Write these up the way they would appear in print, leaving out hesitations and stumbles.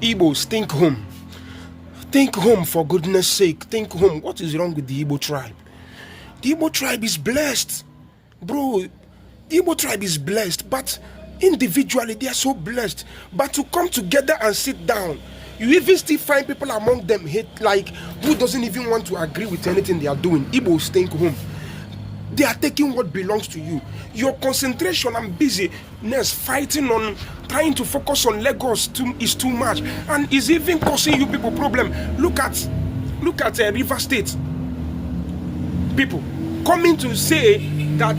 Igbos, think home. Think home, for goodness sake. Think home. What is wrong with the Igbo tribe? The Igbo tribe is blessed. Bro, the Igbo tribe is blessed, but individually they are so blessed. But to come together and sit down, you even still find people among them who doesn't even want to agree with anything they are doing. Igbos, think home. They are taking what belongs to you. Your concentration and busyness fighting on trying to focus on Lagos is too much, and is even causing you people problem. Look at River State people coming to say that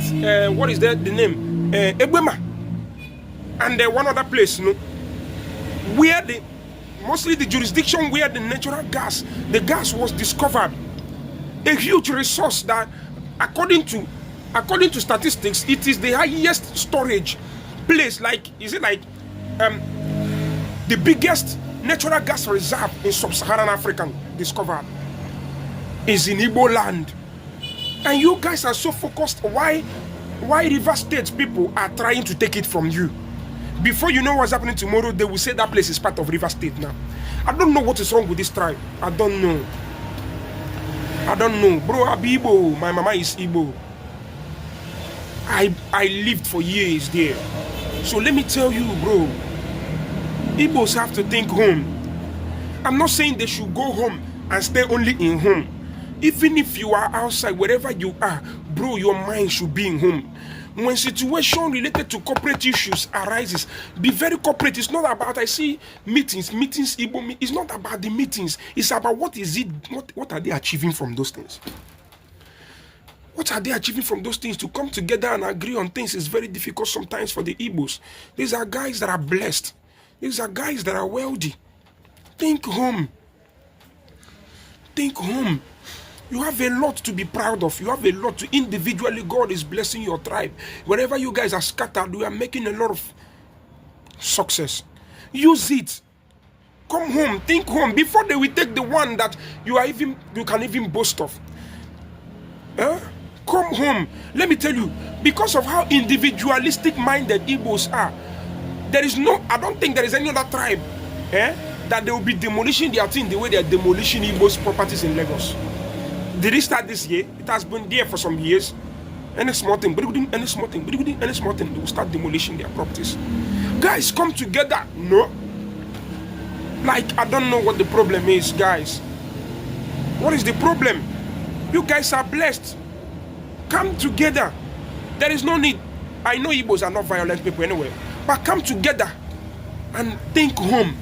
what is the name Ebema and one other place, where mostly the jurisdiction where the natural gas, the gas was discovered, a huge resource that according to statistics, it is the highest storage place. The biggest natural gas reserve in sub-Saharan Africa discovered is in Igbo land. And you guys are so focused. Why River State people are trying to take it from you? Before you know what's happening tomorrow, they will say that place is part of River State now. I don't know what is wrong with this tribe. I don't know. Bro, I'm Igbo. My mama is Igbo. I lived for years there. So let me tell you, bro, Igbos have to think home. I'm not saying they should go home and stay only in home. Even if you are outside, wherever you are, bro, your mind should be in home. When situation related to corporate issues arises, be very corporate. It's not about, I see meetings, Igbo, it's not about the meetings. It's about what are they achieving from those things? What are they achieving from those things? To come together and agree on things is very difficult sometimes for the Igbos. These are guys that are blessed. These are guys that are wealthy. Think home. Think home. You have a lot to be proud of. You have a lot to individually. God is blessing your tribe. Wherever you guys are scattered, we are making a lot of success. Use it. Come home. Think home before they will take the one that you can even boast of. Come home. Let me tell you, because of how individualistic minded Igbos are, I don't think there is any other tribe that they will be demolishing their thing the way they are demolishing Igbos properties in Lagos. Did it start this year? It has been there for some years. Any small thing, they will start demolishing their properties. Guys, come together. No. I don't know what the problem is, guys. What is the problem? You guys are blessed. Come together. There is no need. I know Igbos are not violent people anyway. But come together and think home.